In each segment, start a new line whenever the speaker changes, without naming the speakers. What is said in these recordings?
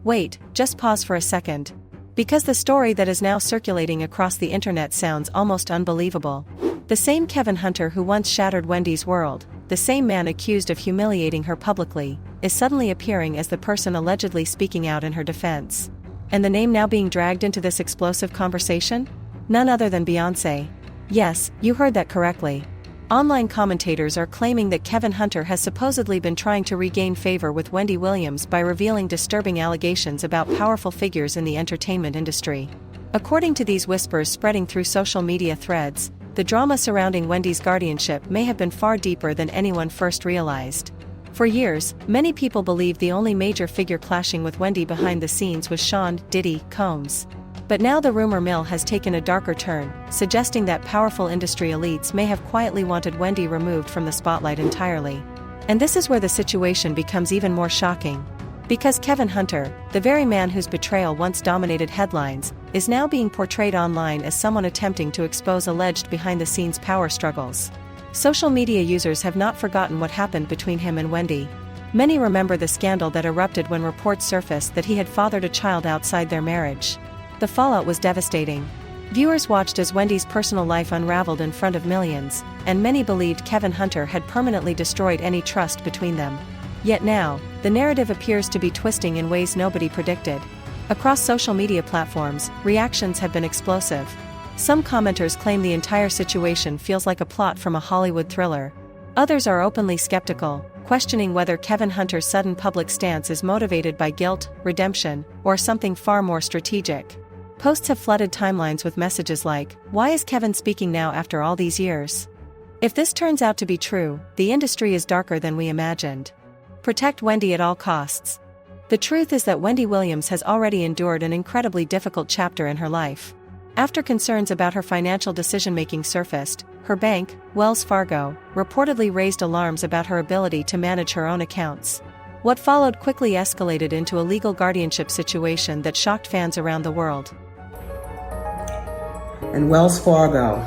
Wait, just pause for a second. Because the story that is now circulating across the internet sounds almost unbelievable. The same Kevin Hunter who once shattered Wendy's world, the same man accused of humiliating her publicly, is suddenly appearing as the person allegedly speaking out in her defense. And the name now being dragged into this explosive conversation? None other than Beyoncé. Yes, you heard that correctly. Online commentators are claiming that Kevin Hunter has supposedly been trying to regain favor with Wendy Williams by revealing disturbing allegations about powerful figures in the entertainment industry. According to these whispers spreading through social media threads, the drama surrounding Wendy's guardianship may have been far deeper than anyone first realized. For years, many people believed the only major figure clashing with Wendy behind the scenes was Sean "Diddy" Combs. But now the rumor mill has taken a darker turn, suggesting that powerful industry elites may have quietly wanted Wendy removed from the spotlight entirely. And this is where the situation becomes even more shocking. Because Kevin Hunter, the very man whose betrayal once dominated headlines, is now being portrayed online as someone attempting to expose alleged behind-the-scenes power struggles. Social media users have not forgotten what happened between him and Wendy. Many remember the scandal that erupted when reports surfaced that he had fathered a child outside their marriage. The fallout was devastating. Viewers watched as Wendy's personal life unraveled in front of millions, and many believed Kevin Hunter had permanently destroyed any trust between them. Yet now, the narrative appears to be twisting in ways nobody predicted. Across social media platforms, reactions have been explosive. Some commenters claim the entire situation feels like a plot from a Hollywood thriller. Others are openly skeptical, questioning whether Kevin Hunter's sudden public stance is motivated by guilt, redemption, or something far more strategic. Posts have flooded timelines with messages like, "Why is Kevin speaking now after all these years?" If this turns out to be true, the industry is darker than we imagined. Protect Wendy at all costs. The truth is that Wendy Williams has already endured an incredibly difficult chapter in her life. After concerns about her financial decision-making surfaced, her bank, Wells Fargo, reportedly raised alarms about her ability to manage her own accounts. What followed quickly escalated into a legal guardianship situation that shocked fans around the world.
And Wells Fargo.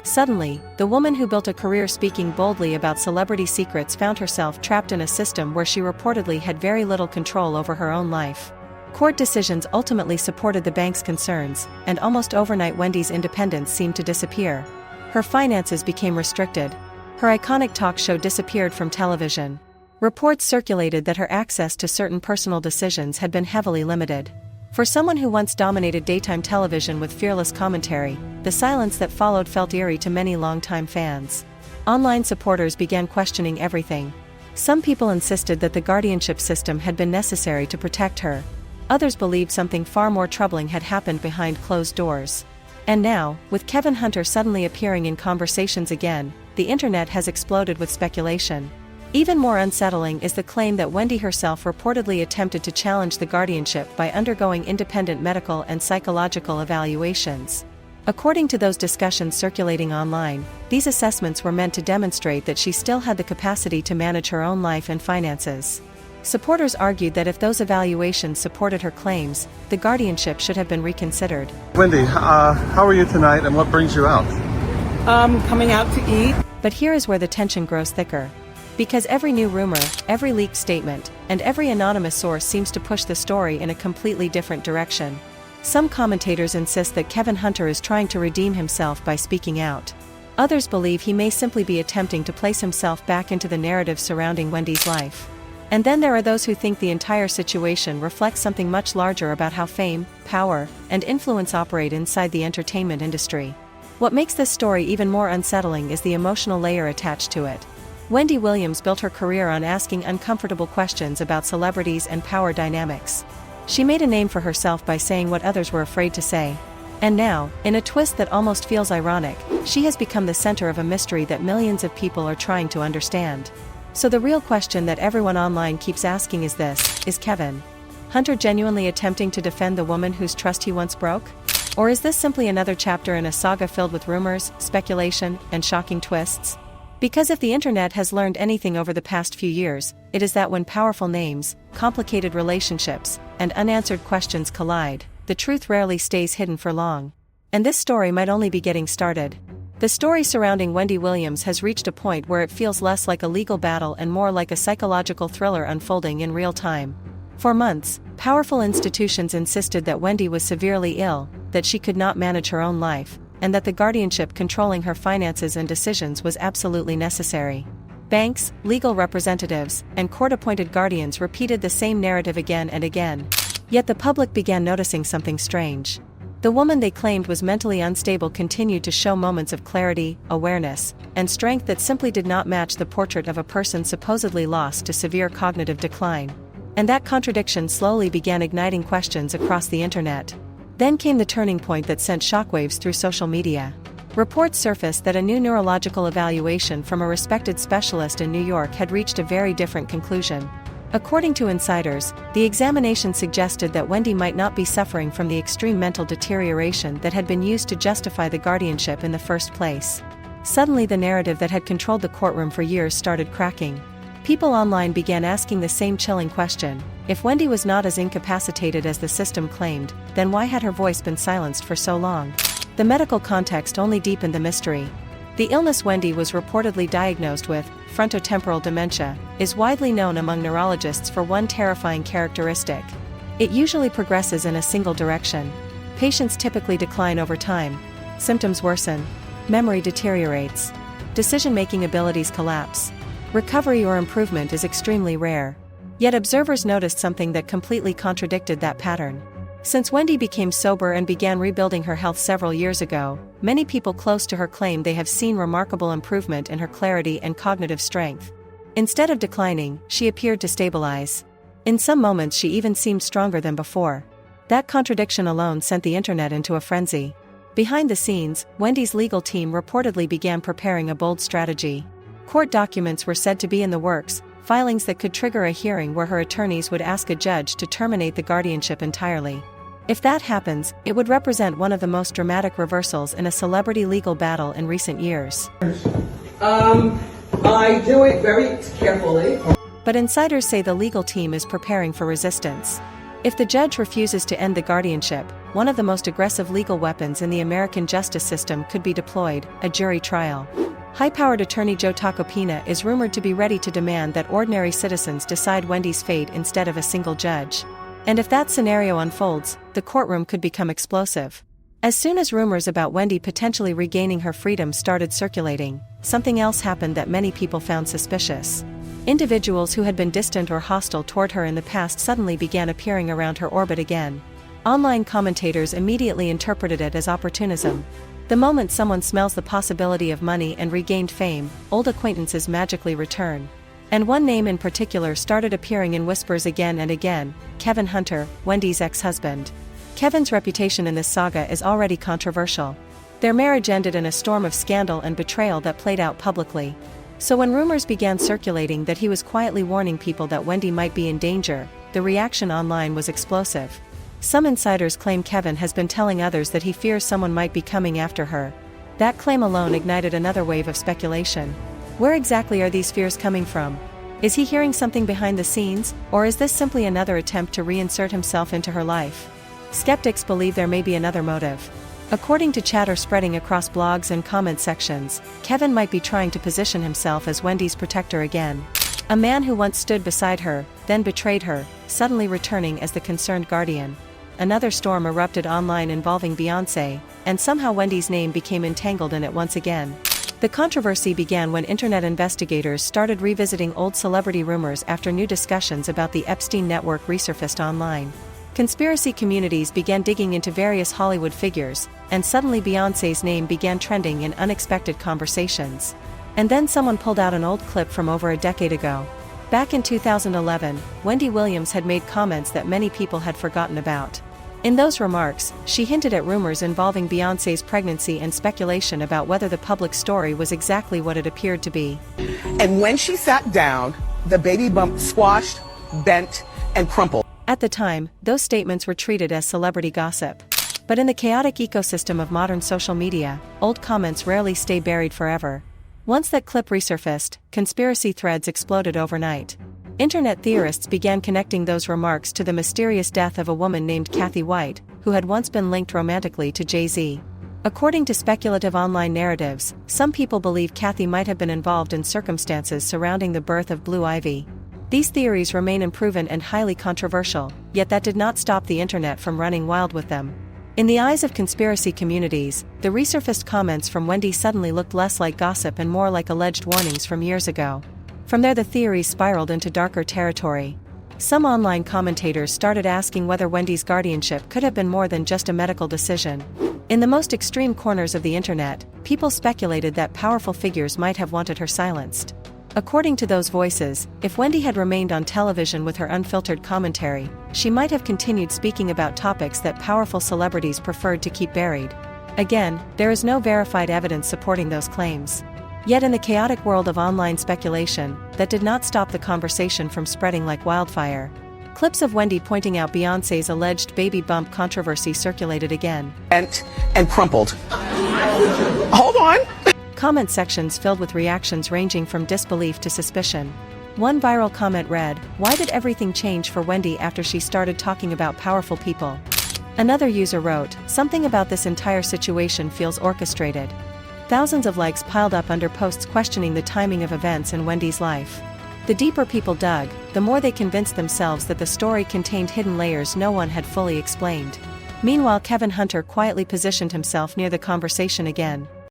Suddenly, the woman who built a career speaking boldly about celebrity secrets found herself trapped in a system where she reportedly had very little control over her own life. Court decisions ultimately supported the bank's concerns, and almost overnight Wendy's independence seemed to disappear. Her finances became restricted. Her iconic talk show disappeared from television. Reports circulated that her access to certain personal decisions had been heavily limited. For someone who once dominated daytime television with fearless commentary, the silence that followed felt eerie to many longtime fans. Online supporters began questioning everything. Some people insisted that the guardianship system had been necessary to protect her. Others believed something far more troubling had happened behind closed doors. And now, with Kevin Hunter suddenly appearing in conversations again, the internet has exploded with speculation. Even more unsettling is the claim that Wendy herself reportedly attempted to challenge the guardianship by undergoing independent medical and psychological evaluations. According to those discussions circulating online, these assessments were meant to demonstrate that she still had the capacity to manage her own life and finances. Supporters argued that if those evaluations supported her claims, the guardianship should have been reconsidered.
Wendy, how are you tonight and what brings you out?
Coming out to eat.
But here is where the tension grows thicker. Because every new rumor, every leaked statement, and every anonymous source seems to push the story in a completely different direction. Some commentators insist that Kevin Hunter is trying to redeem himself by speaking out. Others believe he may simply be attempting to place himself back into the narrative surrounding Wendy's life. And then there are those who think the entire situation reflects something much larger about how fame, power, and influence operate inside the entertainment industry. What makes this story even more unsettling is the emotional layer attached to it. Wendy Williams built her career on asking uncomfortable questions about celebrities and power dynamics. She made a name for herself by saying what others were afraid to say. And now, in a twist that almost feels ironic, she has become the center of a mystery that millions of people are trying to understand. So the real question that everyone online keeps asking is this: is Kevin Hunter genuinely attempting to defend the woman whose trust he once broke? Or is this simply another chapter in a saga filled with rumors, speculation, and shocking twists? Because if the internet has learned anything over the past few years, it is that when powerful names, complicated relationships, and unanswered questions collide, the truth rarely stays hidden for long. And this story might only be getting started. The story surrounding Wendy Williams has reached a point where it feels less like a legal battle and more like a psychological thriller unfolding in real time. For months, powerful institutions insisted that Wendy was severely ill, that she could not manage her own life, and that the guardianship controlling her finances and decisions was absolutely necessary. Banks, legal representatives, and court-appointed guardians repeated the same narrative again and again. Yet the public began noticing something strange. The woman they claimed was mentally unstable continued to show moments of clarity, awareness, and strength that simply did not match the portrait of a person supposedly lost to severe cognitive decline. And that contradiction slowly began igniting questions across the internet. Then came the turning point that sent shockwaves through social media. Reports surfaced that a new neurological evaluation from a respected specialist in New York had reached a very different conclusion. According to insiders, the examination suggested that Wendy might not be suffering from the extreme mental deterioration that had been used to justify the guardianship in the first place. Suddenly, the narrative that had controlled the courtroom for years started cracking. People online began asking the same chilling question: if Wendy was not as incapacitated as the system claimed, then why had her voice been silenced for so long? The medical context only deepened the mystery. The illness Wendy was reportedly diagnosed with, frontotemporal dementia, is widely known among neurologists for one terrifying characteristic. It usually progresses in a single direction. Patients typically decline over time. Symptoms worsen. Memory deteriorates. Decision-making abilities collapse. Recovery or improvement is extremely rare. Yet observers noticed something that completely contradicted that pattern. Since Wendy became sober and began rebuilding her health several years ago, many people close to her claim they have seen remarkable improvement in her clarity and cognitive strength. Instead of declining, she appeared to stabilize. In some moments she even seemed stronger than before. That contradiction alone sent the internet into a frenzy. Behind the scenes, Wendy's legal team reportedly began preparing a bold strategy. Court documents were said to be in the works, filings that could trigger a hearing where her attorneys would ask a judge to terminate the guardianship entirely. If that happens, it would represent one of the most dramatic reversals in a celebrity legal battle in recent years.
I do it very carefully.
But insiders say the legal team is preparing for resistance. If the judge refuses to end the guardianship, one of the most aggressive legal weapons in the American justice system could be deployed: a jury trial. High-powered attorney Joe Tacopina is rumored to be ready to demand that ordinary citizens decide Wendy's fate instead of a single judge. And if that scenario unfolds, the courtroom could become explosive. As soon as rumors about Wendy potentially regaining her freedom started circulating, something else happened that many people found suspicious. Individuals who had been distant or hostile toward her in the past suddenly began appearing around her orbit again. Online commentators immediately interpreted it as opportunism. The moment someone smells the possibility of money and regained fame, old acquaintances magically return. And one name in particular started appearing in whispers again and again: Kevin Hunter, Wendy's ex-husband. Kevin's reputation in this saga is already controversial. Their marriage ended in a storm of scandal and betrayal that played out publicly. So when rumors began circulating that he was quietly warning people that Wendy might be in danger, the reaction online was explosive. Some insiders claim Kevin has been telling others that he fears someone might be coming after her. That claim alone ignited another wave of speculation. Where exactly are these fears coming from? Is he hearing something behind the scenes, or is this simply another attempt to reinsert himself into her life? Skeptics believe there may be another motive. According to chatter spreading across blogs and comment sections, Kevin might be trying to position himself as Wendy's protector again. A man who once stood beside her, then betrayed her, suddenly returning as the concerned guardian. Another storm erupted online involving Beyoncé, and somehow Wendy's name became entangled in it once again. The controversy began when internet investigators started revisiting old celebrity rumors after new discussions about the Epstein network resurfaced online. Conspiracy communities began digging into various Hollywood figures, and suddenly Beyoncé's name began trending in unexpected conversations. And then someone pulled out an old clip from over a decade ago. Back in 2011, Wendy Williams had made comments that many people had forgotten about. In those remarks, she hinted at rumors involving Beyoncé's pregnancy and speculation about whether the public story was exactly what it appeared to be.
And when she sat down, the baby bump squashed, bent, and crumpled.
At the time, those statements were treated as celebrity gossip. But in the chaotic ecosystem of modern social media, old comments rarely stay buried forever. Once that clip resurfaced, conspiracy threads exploded overnight. Internet theorists began connecting those remarks to the mysterious death of a woman named Kathy White, who had once been linked romantically to Jay-Z. According to speculative online narratives, some people believe Kathy might have been involved in circumstances surrounding the birth of Blue Ivy. These theories remain unproven and highly controversial, yet that did not stop the internet from running wild with them. In the eyes of conspiracy communities, the resurfaced comments from Wendy suddenly looked less like gossip and more like alleged warnings from years ago. From there the theories spiraled into darker territory. Some online commentators started asking whether Wendy's guardianship could have been more than just a medical decision. In the most extreme corners of the internet, people speculated that powerful figures might have wanted her silenced. According to those voices, if Wendy had remained on television with her unfiltered commentary, she might have continued speaking about topics that powerful celebrities preferred to keep buried. Again, there is no verified evidence supporting those claims. Yet in the chaotic world of online speculation, that did not stop the conversation from spreading like wildfire. Clips of Wendy pointing out Beyoncé's alleged baby bump controversy circulated again.
Bent and crumpled. Hold on.
Comment sections filled with reactions ranging from disbelief to suspicion. One viral comment read, "Why did everything change for Wendy after she started talking about powerful people?" Another user wrote, "Something about this entire situation feels orchestrated." Thousands of likes piled up under posts questioning the timing of events in Wendy's life. The deeper people dug, the more they convinced themselves that the story contained hidden layers no one had fully explained. Meanwhile, Kevin Hunter quietly positioned himself near the conversation again,